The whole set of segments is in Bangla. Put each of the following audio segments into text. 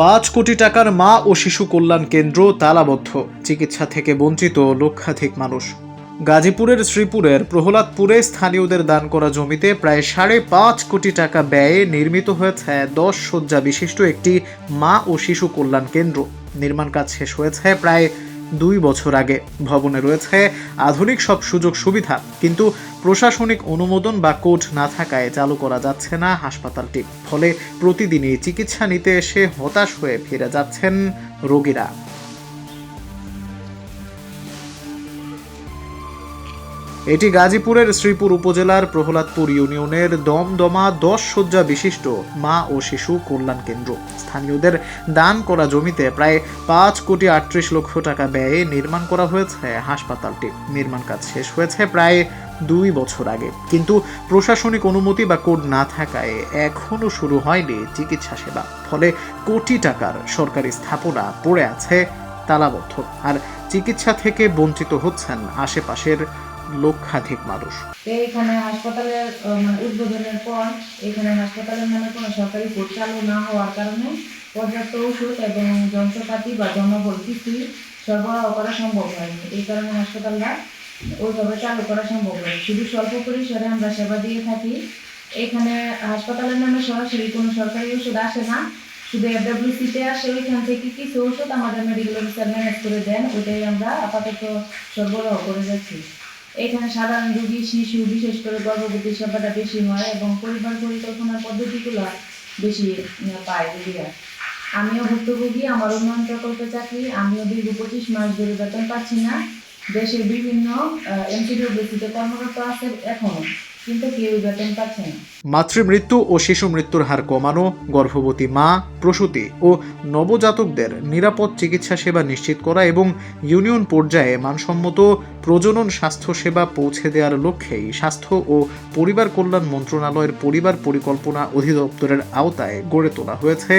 5 কোটি টাকার মা ও শিশু কল্যাণ কেন্দ্র তালাবদ্ধ, চিকিৎসা থেকে বঞ্চিত লক্ষাধিক মানুষ। গাজীপুরের শ্রীপুরের প্রহ্লাদপুরে স্থানীয়দের দান করা জমিতে প্রায় 5.5 কোটি টাকা ব্যয়ে নির্মিত হয়েছে 10 শয্যা বিশিষ্ট একটি মা ও শিশু কল্যাণ কেন্দ্র। নির্মাণ কাজ শেষ হয়েছে প্রায় 2 বছর আগে। ভবনে রয়েছে আধুনিক সব সুযোগ সুবিধা, কিন্তু প্রশাসনিক অনুমোদন বা কোড না থাকায় চালু করা যাচ্ছে না হাসপাতালটি। ফলে প্রতিদিনই চিকিৎসা নিতে এসে হতাশ হয়ে ফিরে যাচ্ছেন রোগীরা। এটি গাজীপুরের শ্রীপুর উপজেলার প্রহ্লাদপুর ইউনিয়নের দমদমা 10 শয্যা বিশিষ্ট মা ও শিশু কল্যাণ কেন্দ্র। স্থানীয়দের দান করা জমিতে প্রায় 5 কোটি 38 লক্ষ টাকা ব্যয়ে নির্মাণ করা হয়েছে হাসপাতালটি। নির্মাণ কাজ শেষ হয়েছে প্রায় 2 বছর আগে, কিন্তু প্রশাসনিক অনুমতি বা কোড না থাকায় এখনো শুরু হয়নি চিকিৎসা সেবা। ফলে কোটি টাকার সরকারি স্থাপনা পড়ে আছে তালাবদ্ধ, আর চিকিৎসা থেকে বঞ্চিত হচ্ছেন আশেপাশের লক্ষাধিক মানুষ। এখানে হাসপাতালের উদ্বোধনের পর এখানে হাসপাতালের নামে কোনো সরকারি কোড চালু না হওয়ার কারণে পর্যাপ্ত ওষুধ এবং যন্ত্রপাতি বা জনবল কিছুই সরবরাহ করা সম্ভব হয়নি। এই কারণে হাসপাতালটা ওইভাবে চালু করা সম্ভব হয়। শুধু স্বল্প পরিসরে আমরা সেবা দিয়ে থাকি। এখানে হাসপাতালের নামে সরাসরি কোনো সরকারি ওষুধ আসে না, শুধু FWC-তে আসে। ওইখান থেকে কিছু ওষুধ আমাদের মেডিকেল অফিসার ম্যানেজ করে দেন, ওইটাই আমরা আপাতত সরবরাহ করে যাচ্ছি। এখানে সাধারণ রোগী, শিশু, বিশেষ করে গর্ভবতী সেবাটা বেশি হয় এবং পরিবার পরিকল্পনার পদ্ধতিগুলো বেশি পায় রোগীরা। আমিও ভুক্তভোগী, আমার উন্নয়ন প্রকল্পে চাকরি। আমিও দীর্ঘ 25 মাস ধরে বেতন পাচ্ছি না। দেশের বিভিন্ন MPWC-তে কর্মরত আছে এখনো, কিন্তু কেউ বেতন পাচ্ছে না। মাতৃমৃত্যু ও শিশু মৃত্যুর হার কমানো, গর্ভবতী মা, প্রসূতি ও নবজাতকদের নিরাপদ চিকিৎসা সেবা নিশ্চিত করা এবং ইউনিয়ন পর্যায়ে মানসম্মত প্রজনন স্বাস্থ্য সেবা পৌঁছে দেওয়ার লক্ষ্যেই স্বাস্থ্য ও পরিবার কল্যাণ মন্ত্রণালয়ের পরিবার পরিকল্পনা অধিদপ্তরের আওতায় গড়ে তোলা হয়েছে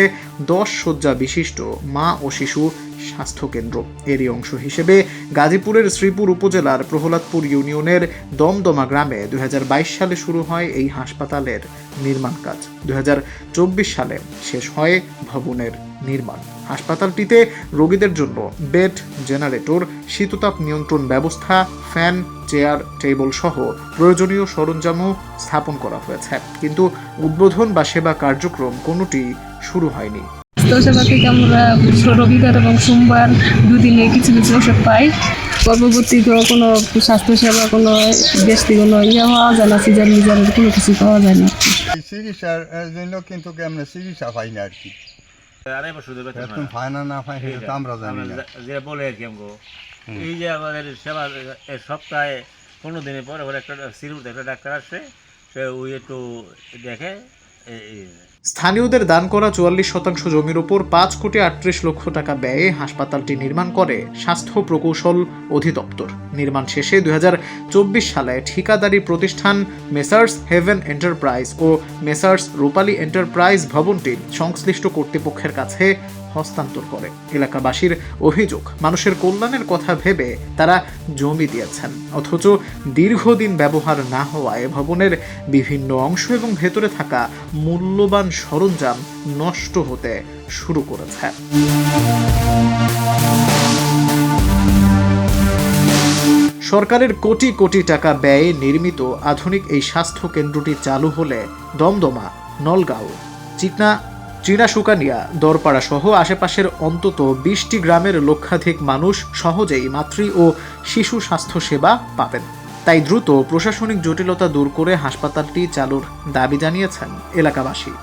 10 শয্যা বিশিষ্ট মা ও শিশু স্বাস্থ্য কেন্দ্র। এরই অংশ হিসেবে গাজীপুরের শ্রীপুর উপজেলার প্রহ্লাদপুর ইউনিয়নের দমদমা গ্রামে 2022 সালে শুরু হয় এই হাসপাতালের নির্মাণ কাজ। 2024 সালে শেষ হয় ভবনের নির্মাণ। হাসপাতালটিতে রোগীদের জন্য বেড, জেনারেটর, শীততাপ নিয়ন্ত্রণ ব্যবস্থা, ফ্যান, চেয়ার, টেবিল সহ প্রয়োজনীয় সরঞ্জামও স্থাপন করা হয়েছে, কিন্তু উদ্বোধন বা সেবা কার্যক্রম কোনোটি শুরু হয়নি। স্বাস্থ্যসেবা থেকে আমরা রবিবার এবং সোমবার দুদিনে কিছু কিছু ওষুধ পাই। গর্ভবতীকেও কোনো স্বাস্থ্যসেবা, কোনো দেশ থেকে কোনো পাওয়া যায় না, সিজার মিজারের কোনো কিছু পাওয়া যায় না। চিকিৎসার জন্য কিন্তু আমরা চিকিৎসা পাই না আর কি। আমরা জানি না যে বলে আর কি আমগো এই যে আমাদের সেবা সপ্তাহে 15 দিনের পর একটা সিরিয়াল একটা ডাক্তার আসে, সে ওই একটু দেখে। স্থানীয়দের দান করা 44% জমির উপর 5 কোটি 38 লক্ষ টাকা ব্যয়ে হাসপাতালটি নির্মাণ করে স্বাস্থ্য প্রকৌশল অধিদপ্তর। নির্মাণ শেষে 2024 সালে ঠিকাদারি প্রতিষ্ঠান মেসার্স হেভেন এন্টারপ্রাইজ ও মেসার্স রূপালী এন্টারপ্রাইজ ভবনটি সংশ্লিষ্ট কর্তৃপক্ষের কাছে হস্তান্তর করে। এলাকাবাসীর অভিযোগ, মানুষের কল্যাণের কথা ভেবে তারা জমি দিয়েছেন, অথচ দীর্ঘদিন ব্যবহার না হওয়ায় ভবনের বিভিন্ন অংশ এবং ভেতরে থাকা মূল্যবান সরঞ্জাম নষ্ট হতে শুরু করেছে। সরকারের কোটি কোটি টাকা ব্যয়ে নির্মিত আধুনিক এই স্বাস্থ্য কেন্দ্রটি চালু হলে দমদমা, নলগাঁও, চিনাশুকানিয়া, দরপাড়া সহ আশেপাশের অন্তত 20টি গ্রামের লক্ষাধিক মানুষ সহজেই মাতৃ ও শিশু স্বাস্থ্য সেবা পাবেন। তাই দ্রুত প্রশাসনিক জটিলতা দূর করে হাসপাতালটি চালুর দাবি জানিয়েছেন এলাকাবাসী।